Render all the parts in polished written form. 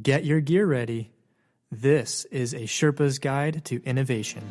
Get your gear ready. This is a Sherpa's Guide to Innovation.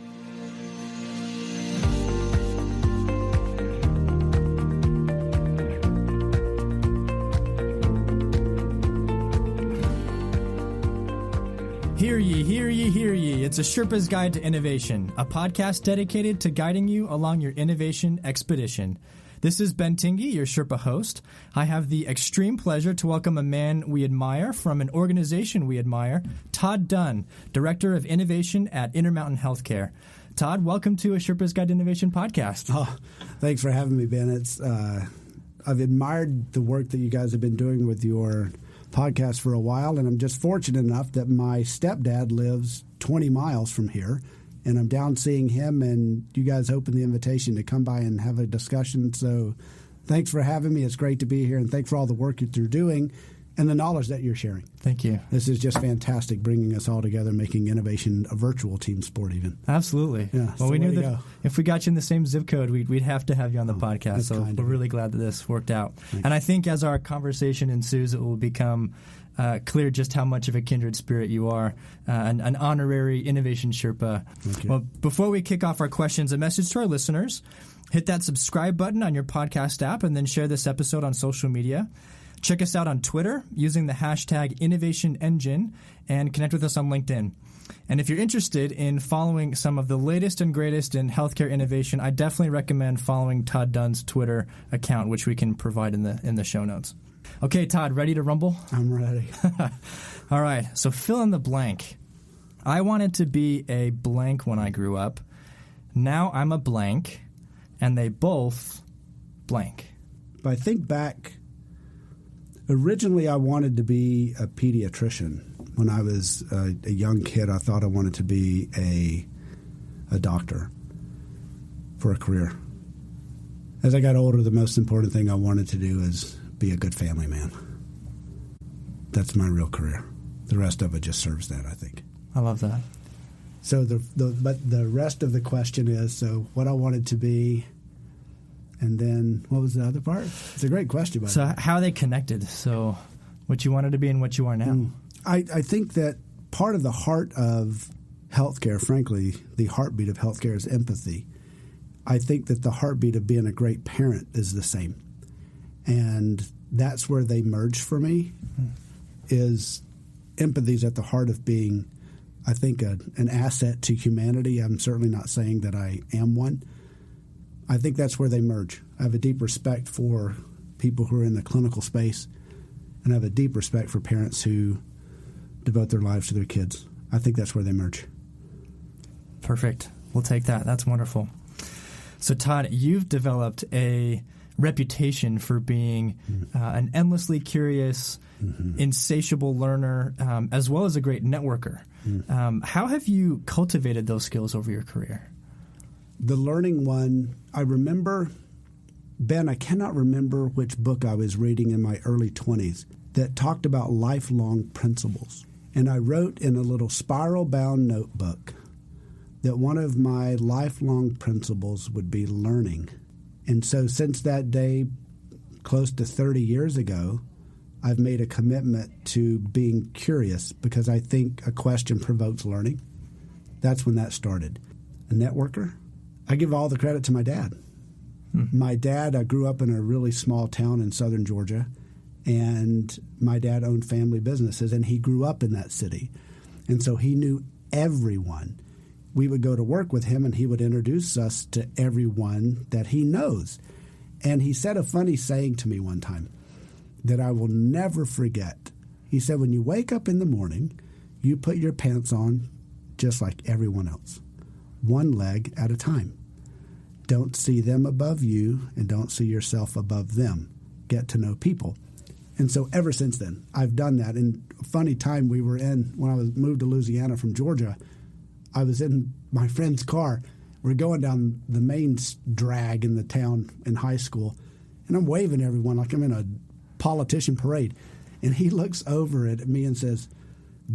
Hear ye, hear ye, hear ye. It's a Sherpa's Guide to Innovation, a podcast dedicated to guiding you along your innovation expedition. This is Ben Tingy, your Sherpa host. I have the extreme pleasure to welcome a man we admire from an organization we admire, Todd Dunn, Director of Innovation at Intermountain Healthcare. Todd, welcome to a Sherpa's Guide to Innovation podcast. Oh, thanks for having me, Ben. I've admired the work that you guys have been doing with your podcast for a while, and I'm just fortunate enough that my stepdad lives 20 miles from here, and I'm down seeing him, and you guys opened the invitation to come by and have a discussion. So thanks for having me. It's great to be here, and thanks for all the work that you're doing and the knowledge that you're sharing. Thank you. This is just fantastic, bringing us all together, making innovation a virtual team sport even. Absolutely. Yeah, well, we knew that if we got you in the same zip code, we'd have to have you on the podcast. So we're really glad that this worked out. Thanks. And I think as our conversation ensues, it will become clear just how much of a kindred spirit you are, an honorary innovation Sherpa. Well, before we kick off our questions, a message to our listeners. Hit that subscribe button on your podcast app and then share this episode on social media. Check us out on Twitter using the hashtag InnovationEngine and connect with us on LinkedIn. And if you're interested in following some of the latest and greatest in healthcare innovation, I definitely recommend following Todd Dunn's Twitter account, which we can provide in the show notes. Okay, Todd, ready to rumble? I'm ready. All right, so fill in the blank. I wanted to be a blank when I grew up. Now I'm a blank, and they both blank. If I think back, originally I wanted to be a pediatrician. When I was a young kid, I thought I wanted to be a doctor for a career. As I got older, the most important thing I wanted to do is be a good family man. That's my real career. The rest of it just serves that, I think. I love that. So but the rest of the question is, so what I wanted to be, and then what was the other part? It's a great question. So how are they connected? So what you wanted to be and what you are now? I think that part of the heart of healthcare, frankly, the heartbeat of healthcare is empathy. I think that the heartbeat of being a great parent is the same. And that's where they merge for me, is empathy's at the heart of being, I think, an asset to humanity. I'm certainly not saying that I am one. I think that's where they merge. I have a deep respect for people who are in the clinical space, and I have a deep respect for parents who devote their lives to their kids. I think that's where they merge. Perfect. We'll take that. That's wonderful. So, Todd, you've developed a reputation for being an endlessly curious, insatiable learner, as well as a great networker. How have you cultivated those skills over your career? The learning one, I remember, Ben, I cannot remember which book I was reading in my early 20s that talked about lifelong principles. And I wrote in a little spiral-bound notebook that one of my lifelong principles would be learning. And so since that day, close to 30 years ago, I've made a commitment to being curious, because I think a question provokes learning. That's when that started. A networker? I give all the credit to my dad. My dad, I grew up in a really small town in southern Georgia, and my dad owned family businesses, and he grew up in that city. And so he knew everyone. We would go to work with him, and he would introduce us to everyone that he knows. And he said a funny saying to me one time that I will never forget. He said, when you wake up in the morning, you put your pants on just like everyone else, one leg at a time. Don't see them above you, and don't see yourself above them. Get to know people. And so ever since then, I've done that. And a funny time we were in, when I was moved to Louisiana from Georgia, I was in my friend's car. We're going down the main drag in the town in high school, and I'm waving at everyone like I'm in a politician parade. And he looks over at me and says,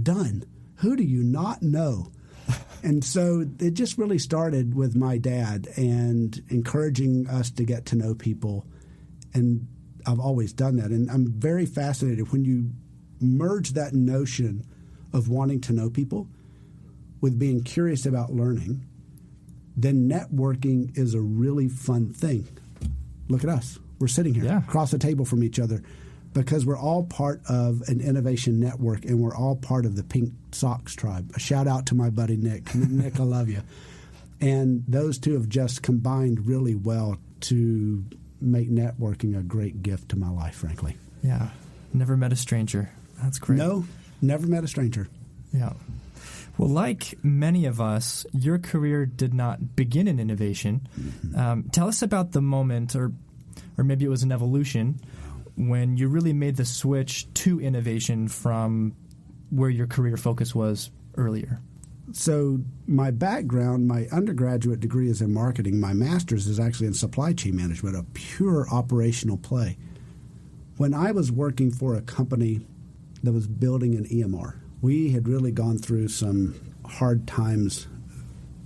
Dunn, who do you not know? And so it just really started with my dad and encouraging us to get to know people. And I've always done that. And I'm very fascinated when you merge that notion of wanting to know people with being curious about learning, then networking is a really fun thing. Look at us. We're sitting here across the table from each other because we're all part of an innovation network, and we're all part of the Pink Socks tribe. A shout out to my buddy Nick. Nick, I love you. And those two have just combined really well to make networking a great gift to my life, frankly. Yeah. Never met a stranger. That's great. No, never met a stranger. Yeah. Well, like many of us, your career did not begin in innovation. Mm-hmm. Tell us about the moment, or maybe it was an evolution, when you really made the switch to innovation from where your career focus was earlier. So my background, my undergraduate degree is in marketing. My master's is actually in supply chain management, a pure operational play. When I was working for a company that was building an EMR, we had really gone through some hard times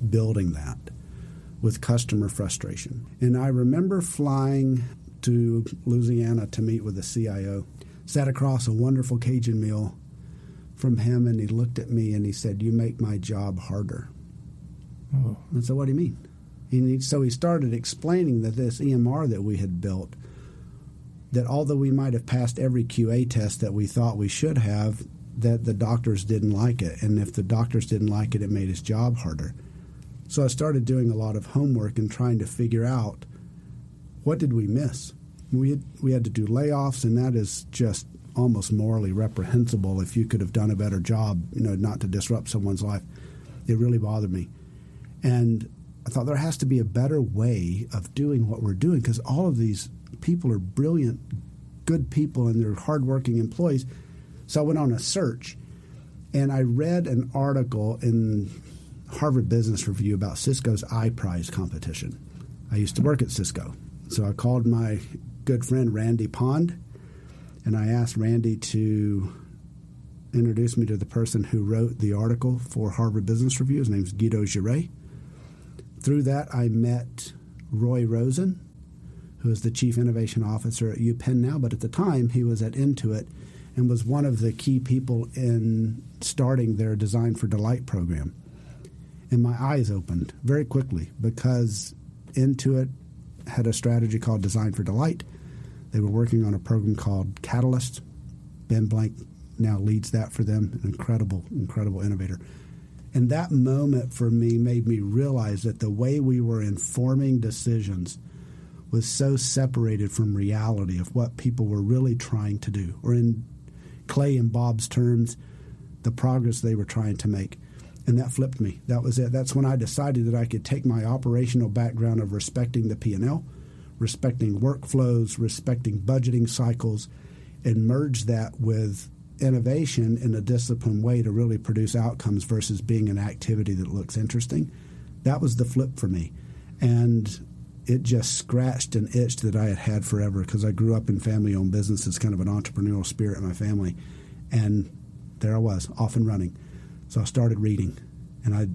building that with customer frustration. And I remember flying to Louisiana to meet with the CIO, sat across a wonderful Cajun meal from him, and he looked at me and he said, "You make my job harder." Oh. And so what do you mean? So he started explaining that this EMR that we had built, that although we might have passed every QA test that we thought we should have, that the doctors didn't like it. And if the doctors didn't like it, it made his job harder. So I started doing a lot of homework and trying to figure out, what did we miss? We had to do layoffs, and that is just almost morally reprehensible. If you could have done a better job, not to disrupt someone's life. It really bothered me. And I thought there has to be a better way of doing what we're doing, because all of these people are brilliant, good people, and they're hardworking employees. So I went on a search, and I read an article in Harvard Business Review about Cisco's iPrize competition. I used to work at Cisco. So I called my good friend Randy Pond, and I asked Randy to introduce me to the person who wrote the article for Harvard Business Review. His name's Guido Giray. Through that, I met Roy Rosen, who is the Chief Innovation Officer at UPenn now, but at the time he was at Intuit and was one of the key people in starting their Design for Delight program. And my eyes opened very quickly, because Intuit had a strategy called Design for Delight. They were working on a program called Catalyst. Ben Blank now leads that for them, an incredible, incredible innovator. And that moment for me made me realize that the way we were informing decisions was so separated from reality of what people were really trying to do, or in Clay and Bob's terms, the progress they were trying to make. And that flipped me. That was it. That's when I decided that I could take my operational background of respecting the P&L, respecting workflows, respecting budgeting cycles, and merge that with innovation in a disciplined way to really produce outcomes versus being an activity that looks interesting. That was the flip for me. And it just scratched an itch that I had had forever, because I grew up in family-owned businesses, kind of an entrepreneurial spirit in my family. And there I was, off and running. So I started reading, and I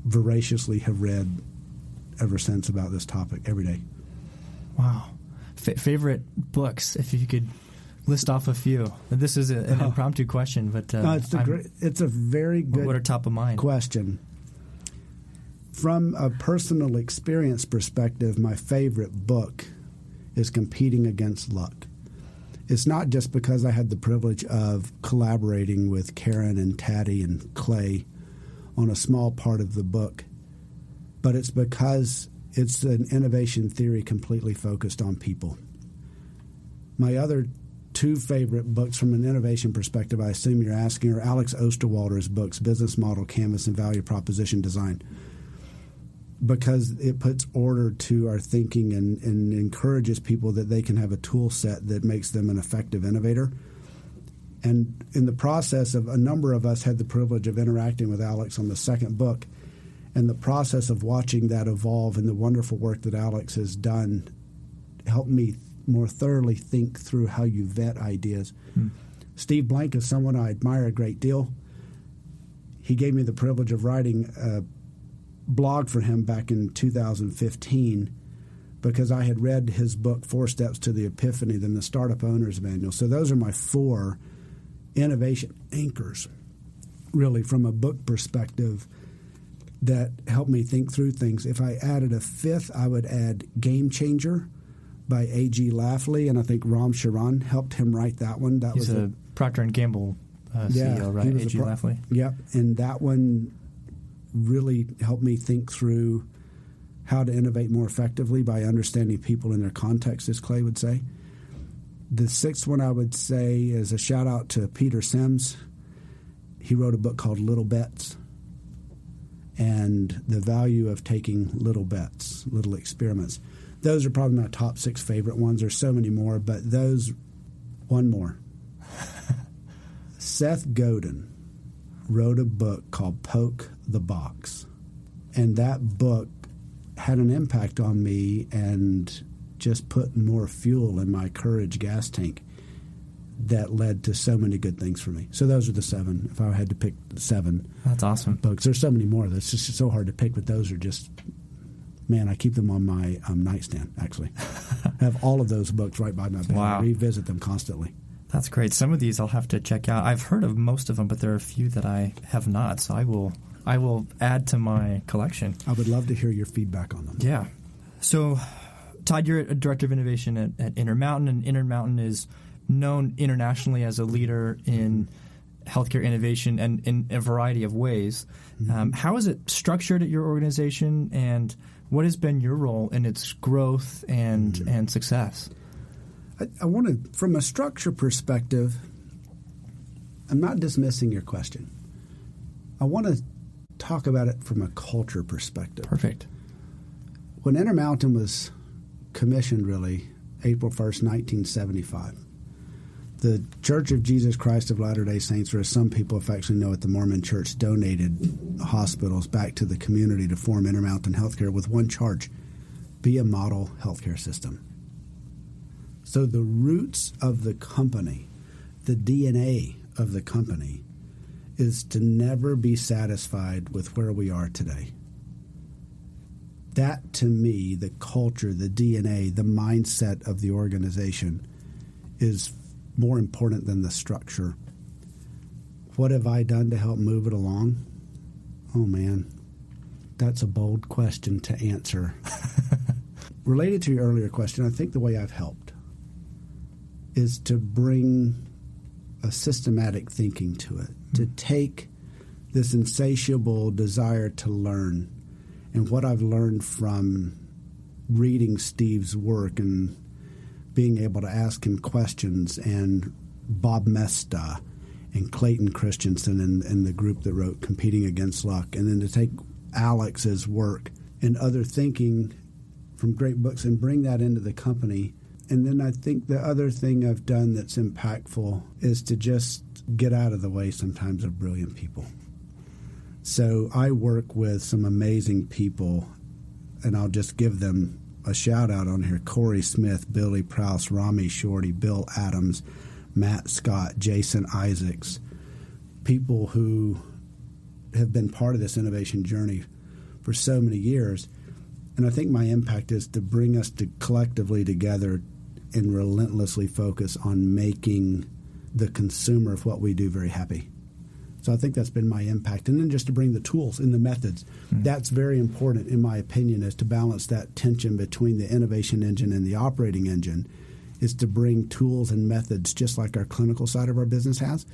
voraciously have read ever since about this topic every day. Wow. Favorite books, if you could list off a few. This is an impromptu question, but it's a very good what are top of mind question. From a personal experience perspective, my favorite book is Competing Against Luck. It's not just because I had the privilege of collaborating with Karen and Taddy and Clay on a small part of the book, but it's because it's an innovation theory completely focused on people. My other two favorite books from an innovation perspective, I assume you're asking, are Alex Osterwalder's books, Business Model, Canvas, and Value Proposition Design, because it puts order to our thinking and encourages people that they can have a tool set that makes them an effective innovator. And in the process of, a number of us had the privilege of interacting with Alex on the second book, and the process of watching that evolve and the wonderful work that Alex has done helped me more thoroughly think through how you vet ideas. Steve Blank is someone I admire a great deal. He gave me the privilege of writing a blog for him back in 2015 because I had read his book, 4 Steps to the Epiphany, then the Startup Owner's Manual. So those are my 4 innovation anchors, really, from a book perspective that helped me think through things. If I added a fifth, I would add Game Changer by A.G. Lafley, and I think Ram Charan helped him write that one. He's a Procter & Gamble CEO, right? A.G. Lafley. Yep, and that one really helped me think through how to innovate more effectively by understanding people in their context, as Clay would say. The sixth one I would say is a shout out to Peter Sims. He wrote a book called Little Bets, and the value of taking little bets, little experiments. Those are probably my top 6 favorite ones. There's so many more, but those, one more. Seth Godin wrote a book called Poke the Box, and that book had an impact on me and just put more fuel in my courage gas tank that led to so many good things for me. So those are the 7, if I had to pick 7. That's awesome. Books. There's so many more. That's just so hard to pick, but those are just, man, I keep them on my nightstand, actually. I have all of those books right by my bed. Wow. I revisit them constantly. That's great. Some of these I'll have to check out. I've heard of most of them, but there are a few that I have not, so I will add to my collection. I would love to hear your feedback on them. Yeah. So, Todd, you're a director of innovation at Intermountain, and Intermountain is known internationally as a leader in healthcare innovation and in a variety of ways. Mm-hmm. How is it structured at your organization, and what has been your role in its growth and success? I want to, from a structure perspective, I'm not dismissing your question. I want to talk about it from a culture perspective. Perfect. When Intermountain was commissioned, really, April 1st, 1975, the Church of Jesus Christ of Latter-day Saints, or as some people affectionately know it, the Mormon Church, donated hospitals back to the community to form Intermountain Healthcare with one charge: be a model healthcare system. So the roots of the company, the DNA of the company, is to never be satisfied with where we are today. That, to me, the culture, the DNA, the mindset of the organization is more important than the structure. What have I done to help move it along? Oh, man, that's a bold question to answer. Related to your earlier question, I think the way I've helped is to bring a systematic thinking to it, to take this insatiable desire to learn and what I've learned from reading Steve's work and being able to ask him questions, and Bob Mesta and Clayton Christensen and the group that wrote Competing Against Luck, and then to take Alex's work and other thinking from great books and bring that into the company. And then I think the other thing I've done that's impactful is to just get out of the way sometimes of brilliant people. So I work with some amazing people, and I'll just give them a shout out on here: Corey Smith, Billy Prowse, Rami Shorty, Bill Adams, Matt Scott, Jason Isaacs, people who have been part of this innovation journey for so many years. And I think my impact is to bring us collectively together and relentlessly focus on making the consumer of what we do very happy. So I think that's been my impact. And then just to bring the tools and the methods. Mm-hmm. That's very important, in my opinion, is to balance that tension between the innovation engine and the operating engine, is to bring tools and methods, just like our clinical side of our business has,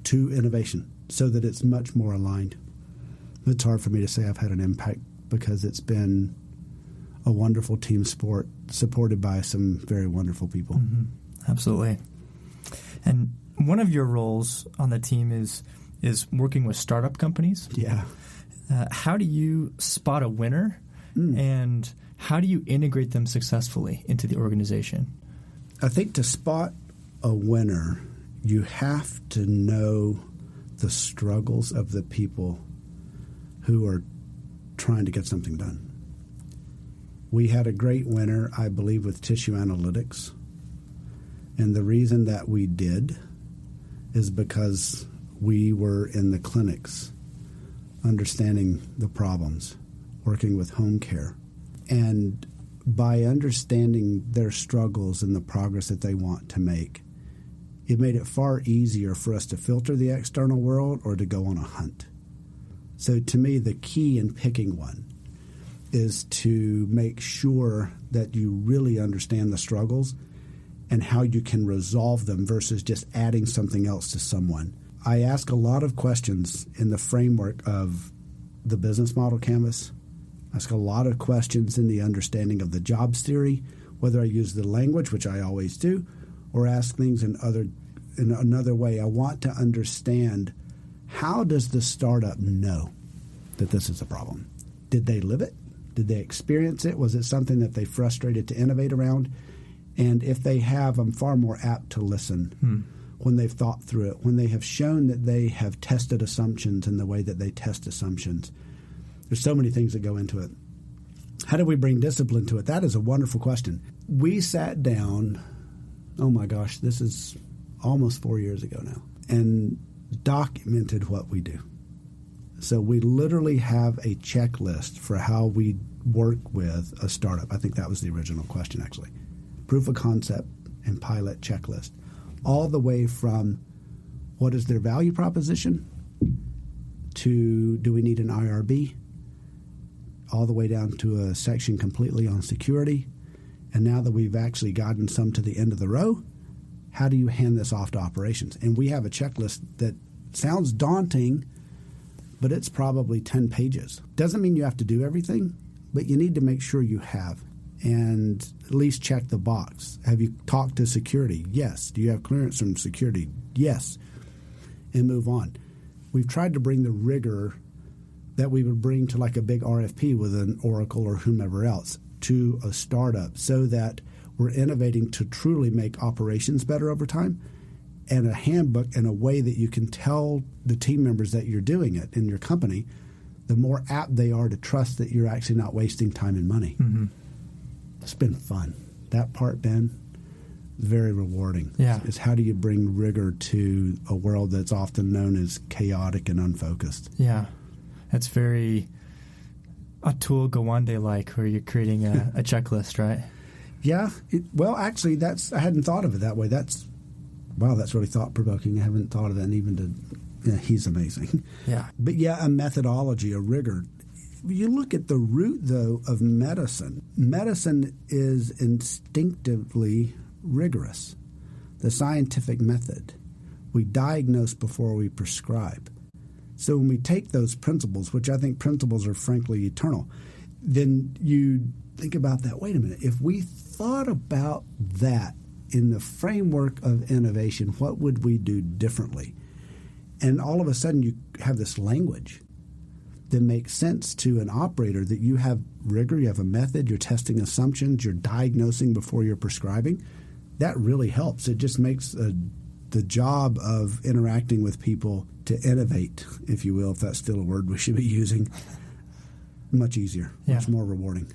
to innovation so that it's much more aligned. It's hard for me to say I've had an impact because it's been a wonderful team sport supported by some very wonderful people. Mm-hmm. Absolutely. And one of your roles on the team is working with startup companies. Yeah. How do you spot a winner, and how do you integrate them successfully into the organization? I think to spot a winner, you have to know the struggles of the people who are trying to get something done. We had a great winner, I believe, with tissue analytics. And the reason that we did is because we were in the clinics, understanding the problems, working with home care. And by understanding their struggles and the progress that they want to make, it made it far easier for us to filter the external world or to go on a hunt. So to me, the key in picking one is to make sure that you really understand the struggles and how you can resolve them versus just adding something else to someone. I ask a lot of questions in the framework of the business model canvas. I ask a lot of questions in the understanding of the jobs theory, whether I use the language, which I always do, or ask things in another way. I want to understand, how does the startup know that this is a problem? Did they live it? Did they experience it? Was it something that they frustrated to innovate around? And if they have, I'm far more apt to listen when they've thought through it, when they have shown that they have tested assumptions in the way that they test assumptions. There's so many things that go into it. How do we bring discipline to it? That is a wonderful question. We sat down, oh my gosh, this is almost 4 years ago now, and documented what we do. So we literally have a checklist for how we work with a startup. I think that was the original question, actually. Proof of concept and pilot checklist. All the way from what is their value proposition to do we need an IRB, all the way down to a section completely on security. And now that we've actually gotten some to the end of the row, how do you hand this off to operations? And we have a checklist that sounds daunting, but it's probably 10 pages. Doesn't mean you have to do everything, but you need to make sure you have, and at least check the box. Have you talked to security? Yes. Do you have clearance from security? Yes. And move on. We've tried to bring the rigor that we would bring to like a big RFP with an Oracle or whomever else to a startup, so that we're innovating to truly make operations better over time, and a handbook and a way that you can tell the team members that you're doing it in your company, the more apt they are to trust that you're actually not wasting time and money. Mm-hmm. It's been fun. That part, Ben, is very rewarding. Yeah. It's how do you bring rigor to a world that's often known as chaotic and unfocused. Yeah. That's very Atul Gawande-like, where you're creating a checklist, right? Yeah. Well, actually, I hadn't thought of it that way. That's really thought-provoking. I haven't thought of that, and even he's amazing. Yeah. But yeah, a methodology, a rigor. You look at the root, though, of medicine. Medicine is instinctively rigorous. The scientific method. We diagnose before we prescribe. So when we take those principles, which I think principles are frankly eternal, then you think about that. Wait a minute. If we thought about that in the framework of innovation, what would we do differently? And all of a sudden you have this language that makes sense to an operator, that you have rigor, you have a method, you're testing assumptions, you're diagnosing before you're prescribing. That really helps. It just makes the job of interacting with people to innovate, if you will, if that's still a word we should be using, much easier, much more rewarding.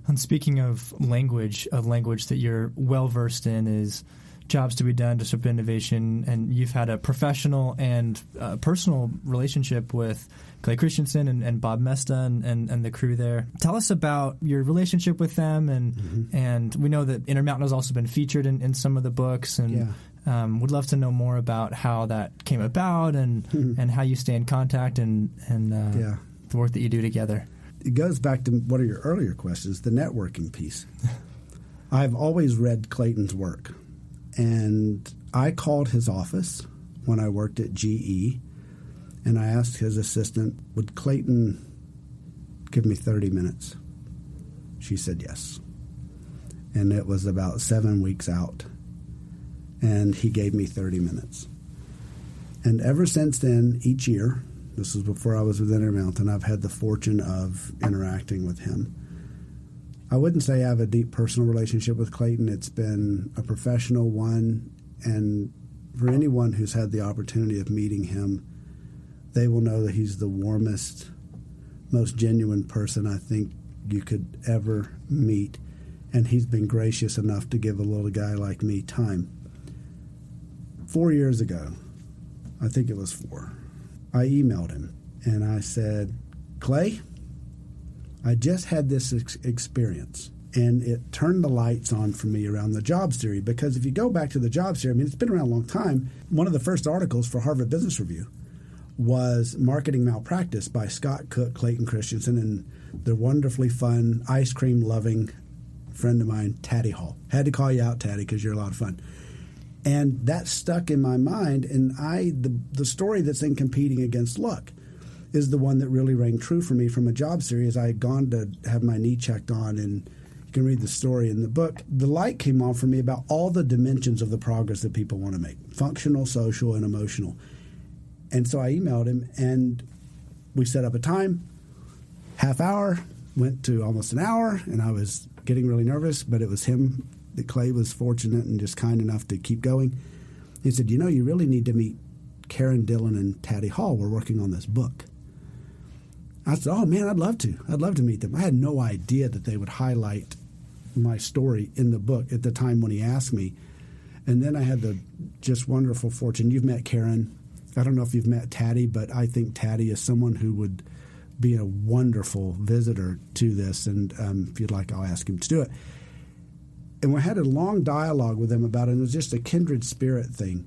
And speaking of language, a language that you're well-versed in is jobs to be done, disruptive innovation, and you've had a professional and personal relationship with Clay Christensen and Bob Mesta and the crew there. Tell us about your relationship with them, and we know that Intermountain has also been featured in some of the books, and would love to know more about how that came about and how you stay in contact and the work that you do together. It goes back to one of your earlier questions, the networking piece. I've always read Clayton's work, and I called his office when I worked at GE, and I asked his assistant, would Clayton give me 30 minutes? She said yes. And it was about 7 weeks out, and he gave me 30 minutes. And ever since then, each year, this was before I was with Intermountain, I've had the fortune of interacting with him. I wouldn't say I have a deep personal relationship with Clayton. It's been a professional one, and for anyone who's had the opportunity of meeting him, they will know that he's the warmest, most genuine person I think you could ever meet, and he's been gracious enough to give a little guy like me time. 4 years ago, I think it was 4, I emailed him, and I said, Clay, I just had this experience. And it turned the lights on for me around the jobs theory, because if you go back to the jobs theory, I mean, it's been around a long time. One of the first articles for Harvard Business Review was Marketing Malpractice by Scott Cook, Clayton Christensen, and the wonderfully fun, ice cream loving friend of mine, Taddy Hall. Had to call you out, Taddy, because you're a lot of fun. And that stuck in my mind, and the story that's in Competing Against Luck is the one that really rang true for me from a job series. I had gone to have my knee checked on, and you can read the story in the book. The light came on for me about all the dimensions of the progress that people want to make: functional, social, and emotional. And so I emailed him, and we set up a time, half hour, went to almost an hour, and I was getting really nervous, but it was him. That Clay was fortunate and just kind enough to keep going. He said, you really need to meet Karen, Dillon, and Taddy Hall. We're working on this book. I said, oh, man, I'd love to. I'd love to meet them. I had no idea that they would highlight my story in the book at the time when he asked me. And then I had the just wonderful fortune. You've met Karen. I don't know if you've met Taddy, but I think Taddy is someone who would be a wonderful visitor to this. And if you'd like, I'll ask him to do it. And we had a long dialogue with him about it. It was just a kindred spirit thing.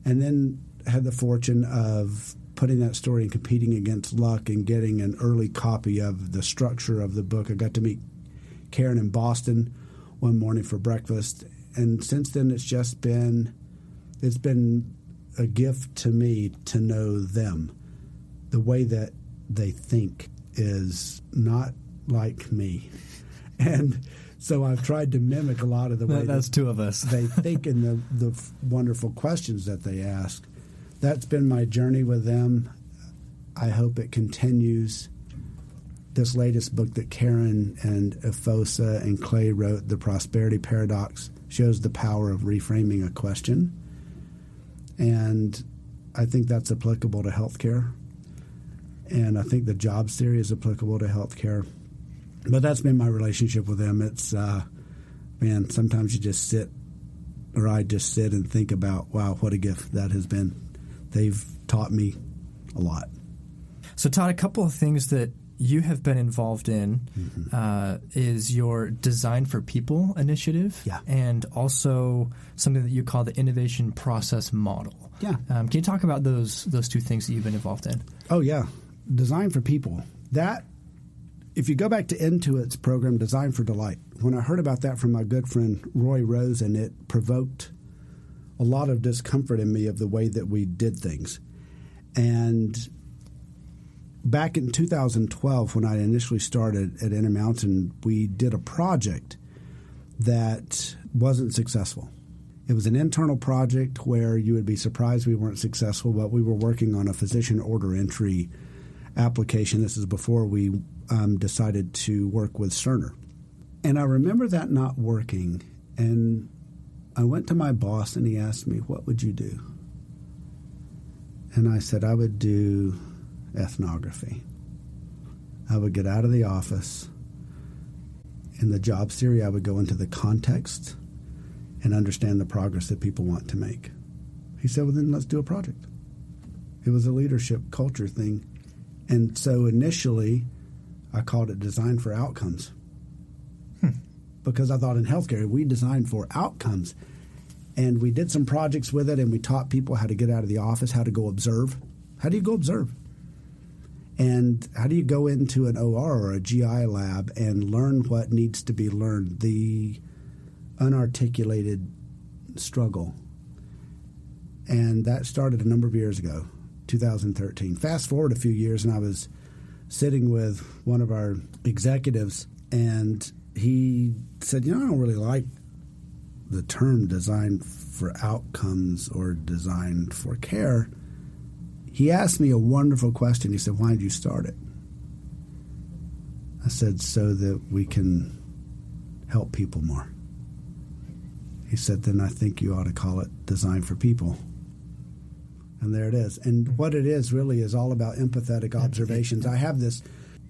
And then had the fortune of putting that story in Competing Against Luck and getting an early copy of the structure of the book. I got to meet Karen in Boston one morning for breakfast. And since then, it's been a gift to me to know them. The way that they think is not like me. And so I've tried to mimic a lot of the way that's two of us. they think and the wonderful questions that they ask. That's been my journey with them. I hope it continues. This latest book that Karen and Efosa and Clay wrote, The Prosperity Paradox, shows the power of reframing a question. And I think that's applicable to healthcare. And I think the jobs theory is applicable to healthcare. But that's been my relationship with them. It's, man, sometimes you just sit, or I just sit and think about, wow, what a gift that has been. They've taught me a lot. So, Todd, a couple of things that you have been involved in is your Design for People initiative, and also something that you call the Innovation Process Model. Yeah. Can you talk about those two things that you've been involved in? Oh, yeah. Design for People. That, if you go back to Intuit's program, Design for Delight, when I heard about that from my good friend Roy Rosen, it provoked a lot of discomfort in me of the way that we did things. And back in 2012, when I initially started at Intermountain, we did a project that wasn't successful. It was an internal project where you would be surprised we weren't successful, but we were working on a physician order entry application. This is before we decided to work with Cerner. And I remember that not working, and I went to my boss and he asked me, what would you do? And I said, I would do ethnography. I would get out of the office. In the jobs theory, I would go into the context and understand the progress that people want to make. He said, well, then let's do a project. It was a leadership culture thing. And so initially, I called it Design for Outcomes. Because I thought in healthcare, we designed for outcomes. And we did some projects with it, and we taught people how to get out of the office, how to go observe. How do you go observe? And how do you go into an OR or a GI lab and learn what needs to be learned, the unarticulated struggle? And that started a number of years ago, 2013. Fast forward a few years, and I was sitting with one of our executives, and he said, I don't really like the term design for outcomes or design for care. He asked me a wonderful question. He said, why did you start it? I said, so that we can help people more. He said, then I think you ought to call it Design for People. And there it is. And what it is really is all about empathetic observations. I have this,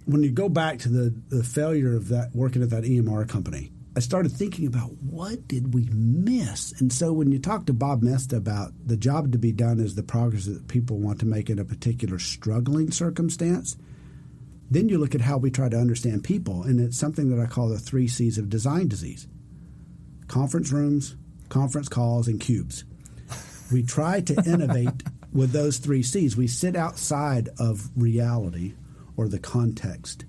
when you go back to the failure of that working at that EMR company, I started thinking about what did we miss? And so when you talk to Bob Mesta about the job to be done is the progress that people want to make in a particular struggling circumstance, Then you look at how we try to understand people, and it's something that I call the 3 C's of design disease. Conference rooms, conference calls, and cubes. We try to innovate with those 3 C's. We sit outside of reality or the context,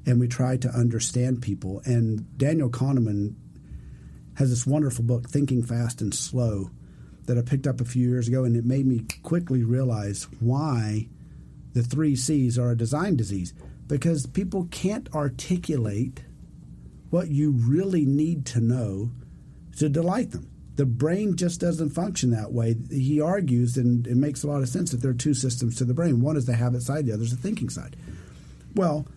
and we try to understand people. And Daniel Kahneman has this wonderful book, Thinking Fast and Slow, that I picked up a few years ago, and it made me quickly realize why the 3 C's are a design disease. Because people can't articulate what you really need to know to delight them. The brain just doesn't function that way. He argues, and it makes a lot of sense, that there are 2 systems to the brain. One is the habit side, the other is the thinking side. Well,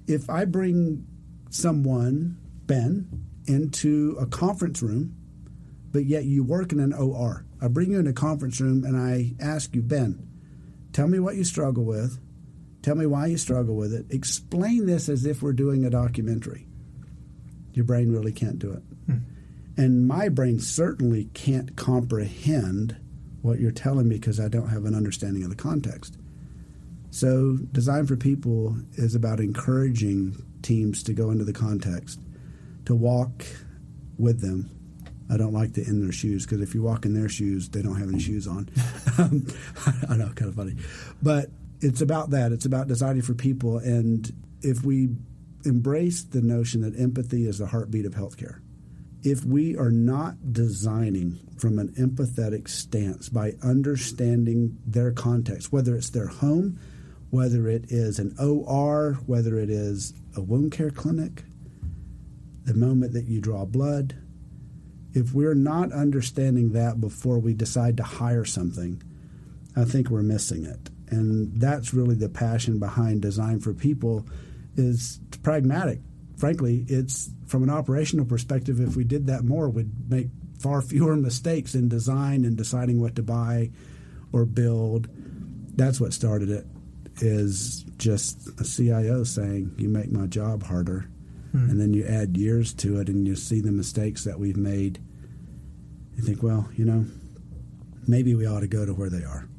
if I bring someone, Ben, into a conference room, but yet you work in an OR. I bring you in a conference room and I ask you, Ben, tell me what you struggle with. Tell me why you struggle with it. Explain this as if we're doing a documentary. Your brain really can't do it. And my brain certainly can't comprehend what you're telling me because I don't have an understanding of the context. So Design for People is about encouraging teams to go into the context, to walk with them. I don't like the in their shoes, because if you walk in their shoes, they don't have any shoes on. I know, kind of funny. But it's about that. It's about designing for people. And if we embrace the notion that empathy is the heartbeat of healthcare, if we are not designing from an empathetic stance by understanding their context, whether it's their home, whether it is an OR, whether it is a wound care clinic, the moment that you draw blood, if we're not understanding that before we decide to hire something, I think we're missing it. And that's really the passion behind Design for People, is pragmatic. Frankly, it's from an operational perspective, if we did that more, we'd make far fewer mistakes in design and deciding what to buy or build. That's what started it, is just a CIO saying, you make my job harder. And then you add years to it and you see the mistakes that we've made. You think, well, maybe we ought to go to where they are.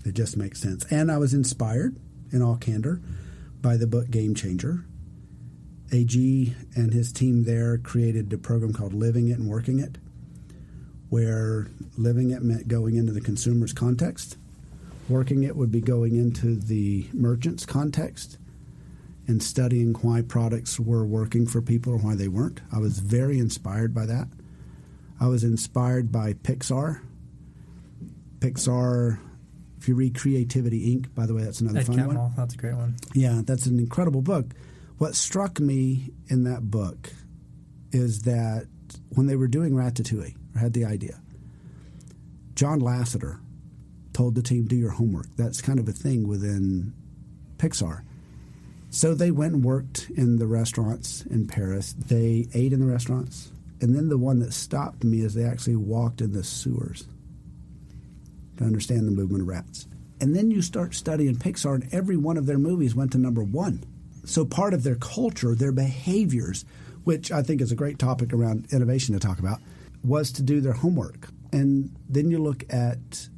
It just makes sense. And I was inspired, in all candor, by the book Game Changer. AG and his team there created a program called Living It and Working It, where living it meant going into the consumer's context. Working it would be going into the merchant's context and studying why products were working for people or why they weren't. I was very inspired by that. I was inspired by Pixar. Pixar, if you read Creativity Inc., by the way, that's another fun one. That's a great one. Yeah, that's an incredible book. What struck me in that book is that when they were doing Ratatouille, or had the idea, John Lasseter told the team, do your homework. That's kind of a thing within Pixar. So they went and worked in the restaurants in Paris. They ate in the restaurants. And then the one that stopped me is they actually walked in the sewers to understand the movement of rats. And then you start studying Pixar, and every one of their movies went to number 1. So part of their culture, their behaviors, which I think is a great topic around innovation to talk about, was to do their homework. And then you look at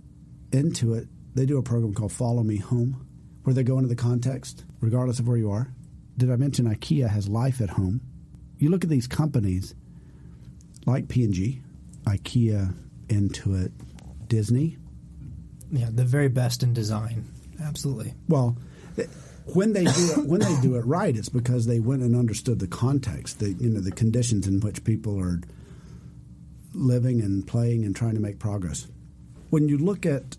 Intuit, they do a program called Follow Me Home, where they go into the context, regardless of where you are. Did I mention IKEA has Life at Home? You look at these companies like P&G, IKEA, Intuit, Disney. Yeah, the very best in design. Absolutely. Well, when they do it right, it's because they went and understood the context, the conditions in which people are living and playing and trying to make progress. When you look at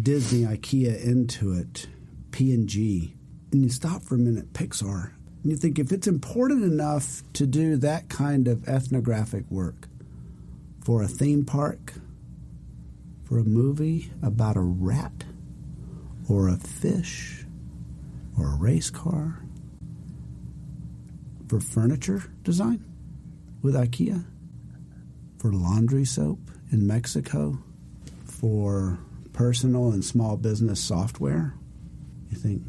Disney, IKEA, Intuit, P&G, and you stop for a minute, Pixar, and you think, if it's important enough to do that kind of ethnographic work for a theme park, for a movie about a rat or a fish or a race car, for furniture design with IKEA, for laundry soap in Mexico, for personal and small business software, you think,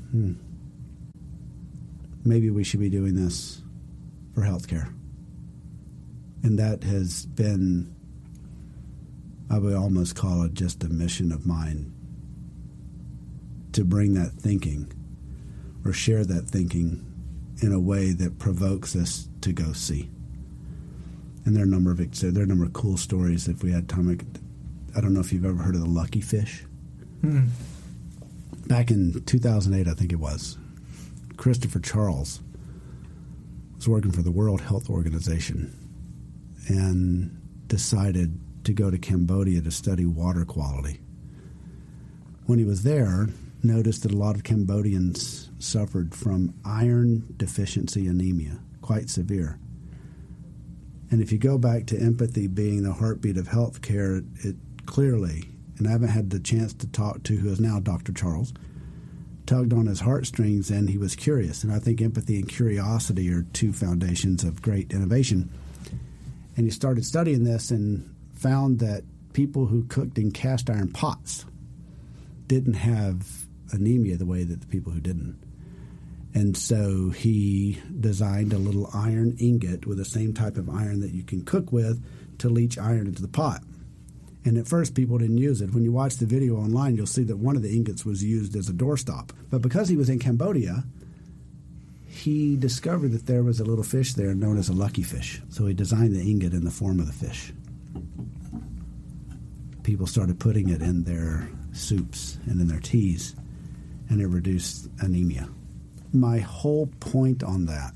maybe we should be doing this for healthcare. And that has been, I would almost call it just a mission of mine, to bring that thinking or share that thinking in a way that provokes us to go see. And there are a number of cool stories. If we had time, I don't know if you've ever heard of the lucky fish. Mm. Back in 2008, I think it was, Christopher Charles was working for the World Health Organization and decided to go to Cambodia to study water quality. When he was there, noticed that a lot of Cambodians suffered from iron deficiency anemia, quite severe. And if you go back to empathy being the heartbeat of healthcare, it clearly, and I haven't had the chance to talk to who is now Dr. Charles, tugged on his heartstrings, and he was curious. And I think empathy and curiosity are two foundations of great innovation. And he started studying this and found that people who cooked in cast iron pots didn't have anemia the way that the people who didn't. And so he designed a little iron ingot with the same type of iron that you can cook with to leach iron into the pot. And at first, people didn't use it. When you watch the video online, you'll see that one of the ingots was used as a doorstop. But because he was in Cambodia, he discovered that there was a little fish there known as a lucky fish. So he designed the ingot in the form of the fish. People started putting it in their soups and in their teas, and it reduced anemia. My whole point on that,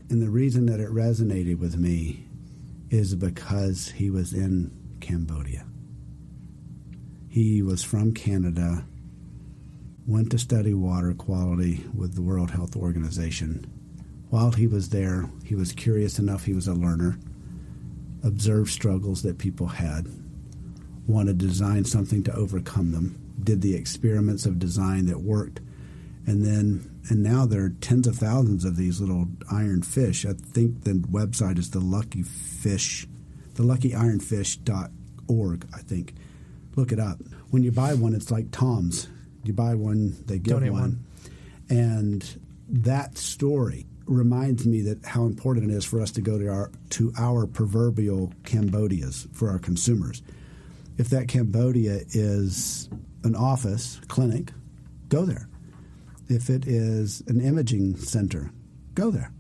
and the reason that it resonated with me, is because he was in Cambodia. He was from Canada, went to study water quality with the World Health Organization. While he was there, he was curious enough, he was a learner, observed struggles that people had, wanted to design something to overcome them, did the experiments of design that worked, and now there are tens of thousands of these little iron fish. I think the website is the luckyironfish.org, I think. Look it up. When you buy one, it's like Tom's. You buy one, they give Donate one. And that story reminds me that how important it is for us to go to our proverbial Cambodias for our consumers. If that Cambodia is an office, clinic, go there. If it is an imaging center, go there.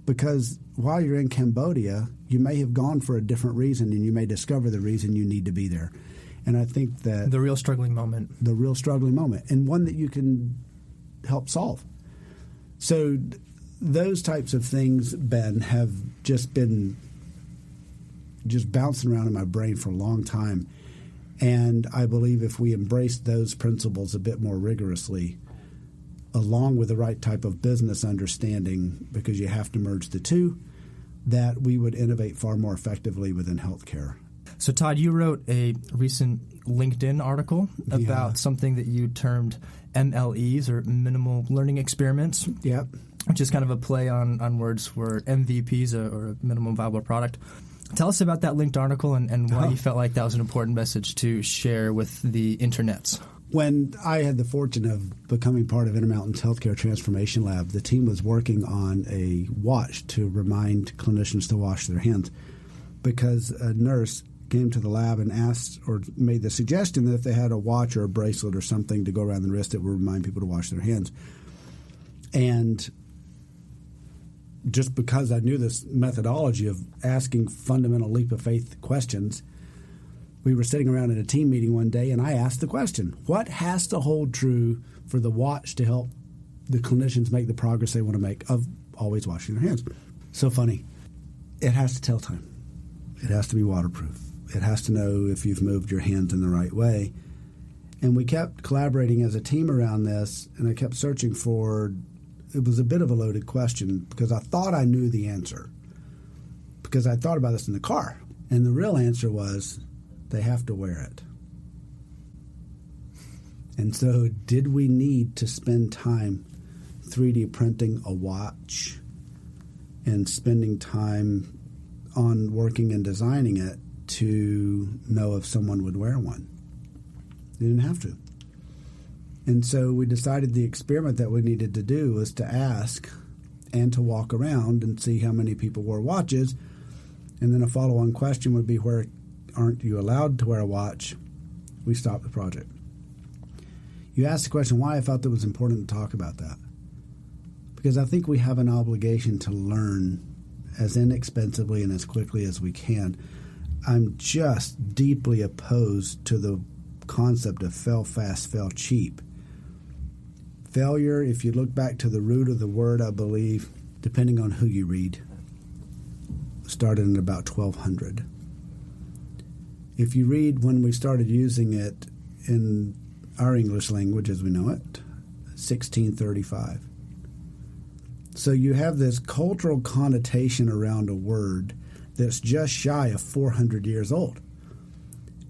Because while you're in Cambodia, you may have gone for a different reason, and you may discover the reason you need to be there. And I think that the real struggling moment, and one that you can help solve. So those types of things, Ben, have just been bouncing around in my brain for a long time. And I believe if we embrace those principles a bit more rigorously, along with the right type of business understanding, because you have to merge the two, that we would innovate far more effectively within healthcare. So, Todd, you wrote a recent LinkedIn article about something that you termed MLEs, or minimal learning experiments. Yep. Which is kind of a play on words for MVPs, or a minimum viable product. Tell us about that linked article and why you felt like that was an important message to share with the internets. When I had the fortune of becoming part of Intermountain Healthcare Transformation Lab, the team was working on a watch to remind clinicians to wash their hands, because a nurse came to the lab and asked or made the suggestion that if they had a watch or a bracelet or something to go around the wrist, it would remind people to wash their hands. And just because I knew this methodology of asking fundamental leap of faith questions, we were sitting around in a team meeting one day, and I asked the question, what has to hold true for the watch to help the clinicians make the progress they want to make of always washing their hands? So funny. It has to tell time. It has to be waterproof. It has to know if you've moved your hands in the right way. And we kept collaborating as a team around this, and I kept searching for – it was a bit of a loaded question because I thought I knew the answer because I thought about this in the car. And the real answer was they have to wear it. And so did we need to spend time 3D printing a watch and spending time on working and designing it to know if someone would wear one? You didn't have to. And so we decided the experiment that we needed to do was to ask and to walk around and see how many people wore watches. And then a follow-on question would be, where aren't you allowed to wear a watch? We stopped the project. You asked the question why I felt it was important to talk about that. because I think we have an obligation to learn as inexpensively and as quickly as we can. I'm just deeply opposed to the concept of fail fast, fail cheap. Failure, if you look back to the root of the word, I believe, depending on who you read, started in about 1200. If you read when we started using it in our English language as we know it, 1635. So you have this cultural connotation around a word that's just shy of 400 years old.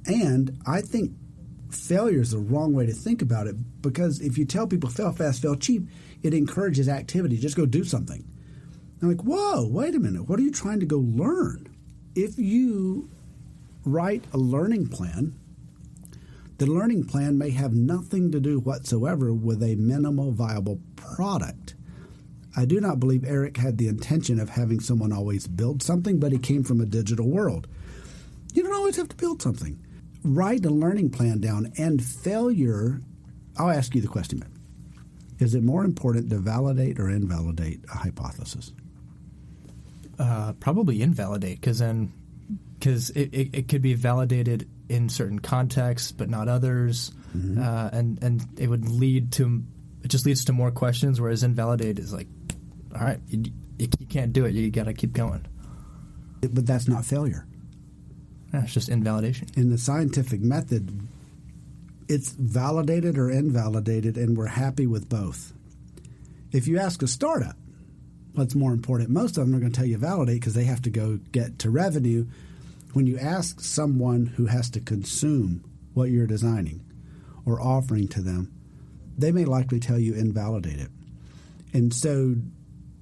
And I think failure is the wrong way to think about it, because if you tell people fail fast, fail cheap, it encourages activity. Just go do something. I'm like, whoa, wait a minute. What are you trying to go learn? If you write a learning plan, the learning plan may have nothing to do whatsoever with a minimal viable product. I do not believe Eric had the intention of having someone always build something, but he came from a digital world. You don't always have to build something. Write a learning plan down, and failure, I'll ask you the question, man. Is it more important to validate or invalidate a hypothesis? Probably invalidate, because it could be validated in certain contexts, but not others, and it would it just leads to more questions. Whereas invalidate is like, all right, you can't do it. You got to keep going. But that's not failure. Yeah, it's just invalidation. In the scientific method, it's validated or invalidated, and we're happy with both. If you ask a startup what's more important, most of them are going to tell you validate because they have to go get to revenue. When you ask someone who has to consume what you're designing or offering to them, they may likely tell you invalidate it. And so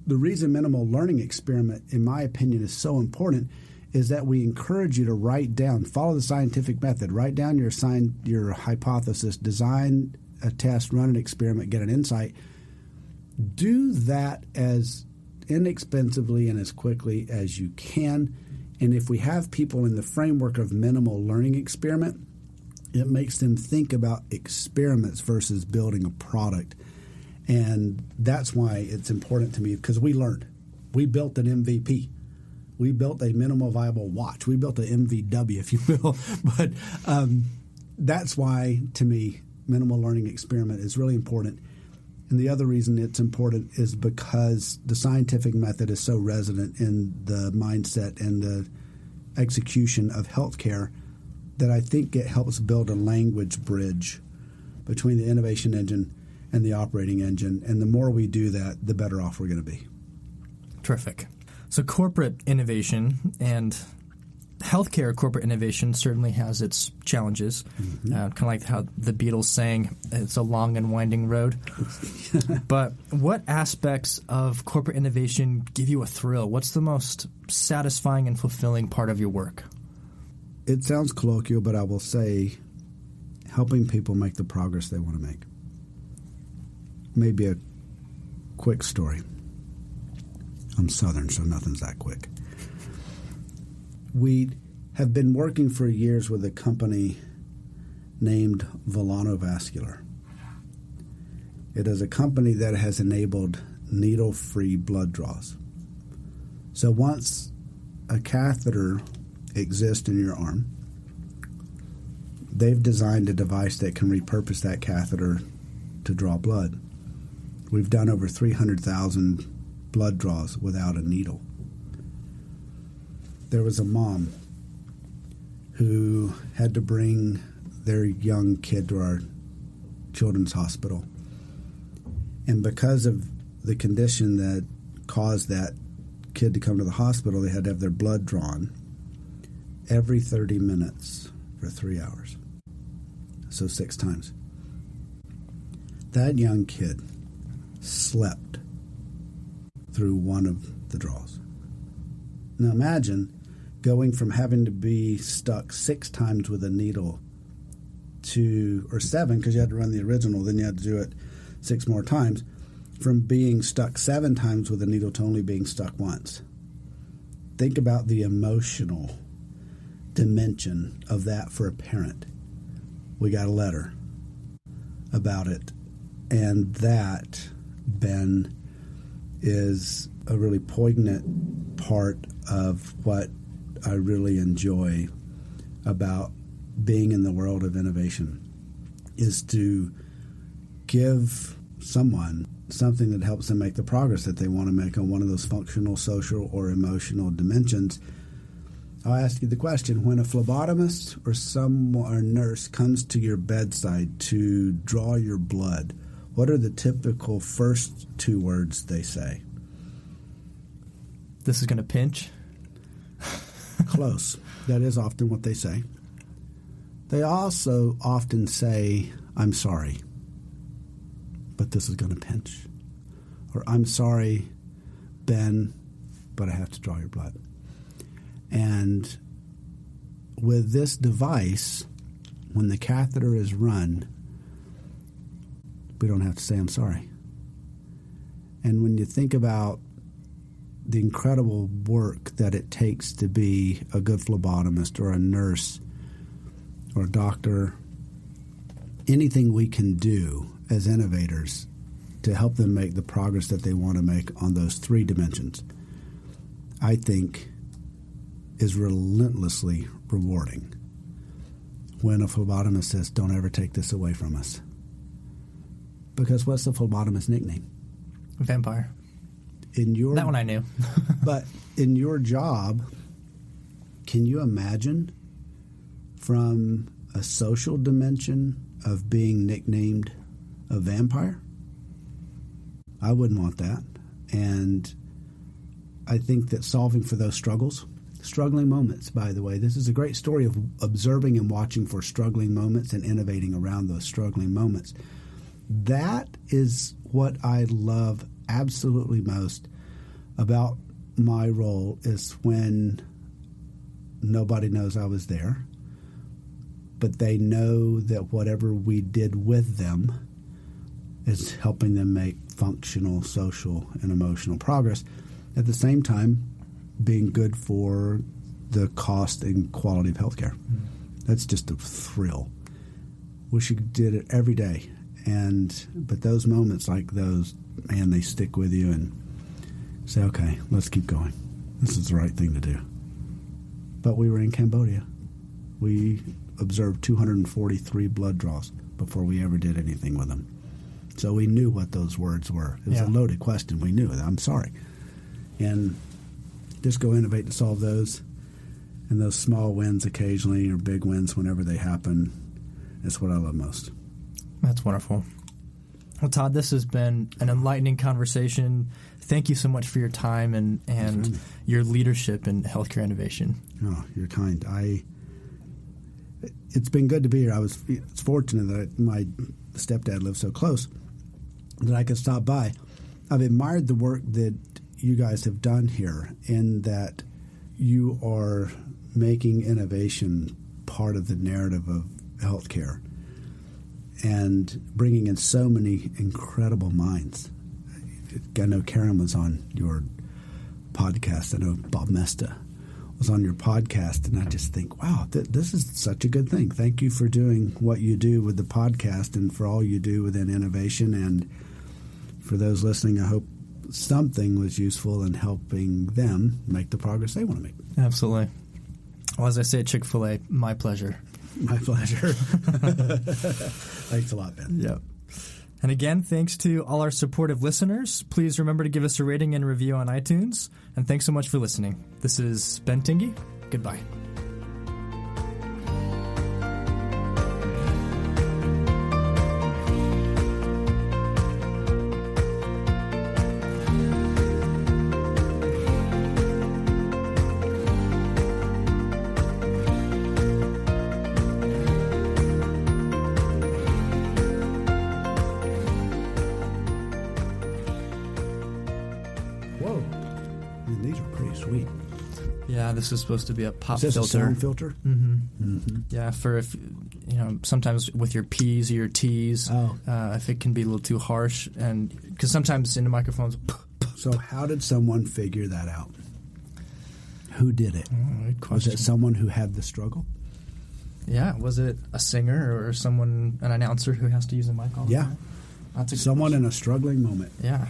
the reason minimal learning experiment, in my opinion, is so important is that we encourage you to write down, follow the scientific method, write down your hypothesis, design a test, run an experiment, get an insight. Do that as inexpensively and as quickly as you can. And if we have people in the framework of minimal learning experiment, it makes them think about experiments versus building a product. And that's why it's important to me, because we learned. We built an MVP. We built a minimal viable watch. We built an MVW, if you will. But that's why, to me, minimal learning experiment is really important. And the other reason it's important is because the scientific method is so resonant in the mindset and the execution of healthcare that I think it helps build a language bridge between the innovation engine and the operating engine. And the more we do that, the better off we're going to be. Terrific. So corporate innovation and healthcare corporate innovation certainly has its challenges, kind of like how the Beatles sang, it's a long and winding road. But what aspects of corporate innovation give you a thrill? What's the most satisfying and fulfilling part of your work? It sounds colloquial, but I will say helping people make the progress they want to make. Maybe a quick story. I'm Southern, so nothing's that quick. We have been working for years with a company named Volano Vascular. It is a company that has enabled needle-free blood draws. So once a catheter exists in your arm, they've designed a device that can repurpose that catheter to draw blood. We've done over 300,000 blood draws without a needle. There was a mom who had to bring their young kid to our children's hospital. And because of the condition that caused that kid to come to the hospital, they had to have their blood drawn every 30 minutes for 3 hours. So 6 times. That young kid slept through one of the draws. Now imagine going from having to be stuck 6 times with a needle to, or 7, because you had to run the original, then you had to do it 6 more times, from being stuck 7 times with a needle to only being stuck once. Think about the emotional dimension of that for a parent. We got a letter about it, and that, Ben, is a really poignant part of what I really enjoy about being in the world of innovation, is to give someone something that helps them make the progress that they want to make on one of those functional, social, or emotional dimensions. I'll ask you the question: when a phlebotomist or a nurse comes to your bedside to draw your blood, what are the typical first two words they say? This is going to pinch. Close. That is often what they say. They also often say, "I'm sorry, but this is going to pinch." Or, "I'm sorry, Ben, but I have to draw your blood." And with this device, when the catheter is run, we don't have to say, "I'm sorry." And when you think about the incredible work that it takes to be a good phlebotomist or a nurse or a doctor, anything we can do as innovators to help them make the progress that they want to make on those three dimensions, I think is relentlessly rewarding. When a phlebotomist says, "Don't ever take this away from us." Because what's the phlebotomist's nickname? Vampire. That one I knew. But in your job, can you imagine from a social dimension of being nicknamed a vampire? I wouldn't want that. And I think that solving for those struggling moments, by the way, this is a great story of observing and watching for struggling moments and innovating around those struggling moments. That is what I love absolutely most about my role, is when nobody knows I was there, but they know that whatever we did with them is helping them make functional, social, and emotional progress. At the same time, being good for the cost and quality of healthcare. That's just a thrill. Wish you did it every day. But those moments like those, man, they stick with you and say, "Okay, let's keep going. This is the right thing to do." But we were in Cambodia. We observed 243 blood draws before we ever did anything with them. So we knew what those words were. It was a loaded question. We knew it. "I'm sorry." And just go innovate to solve those. And those small wins occasionally, or big wins whenever they happen, is what I love most. That's wonderful. Well, Todd, this has been an enlightening conversation. Thank you so much for your time and your leadership in healthcare innovation. Oh, you're kind. It's been good to be here. It's fortunate that my stepdad lives so close that I could stop by. I've admired the work that you guys have done here, in that you are making innovation part of the narrative of healthcare and bringing in so many incredible minds. I know Karen was on your podcast. I know Bob Mesta was on your podcast, and I just think, wow, this is such a good thing. Thank you for doing what you do with the podcast and for all you do within innovation. And for those listening, I hope something was useful in helping them make the progress they want to make. Absolutely. Well, as I say at Chick-fil-A, my pleasure. My pleasure. Thanks a lot, Ben. Yep. And again, thanks to all our supportive listeners. Please remember to give us a rating and review on iTunes. And thanks so much for listening. This is Ben Tingy. Goodbye. This is supposed to be a pop filter. Is this a sound filter? Mm-hmm. Mm-hmm. Yeah, for if sometimes with your P's or your T's, if it can be a little too harsh, and because sometimes in the microphones. So how did someone figure that out? Who did it? Good question. Was it someone who had the struggle? Yeah, was it a singer or an announcer who has to use a mic all the time? That's someone question. In a struggling moment. Yeah.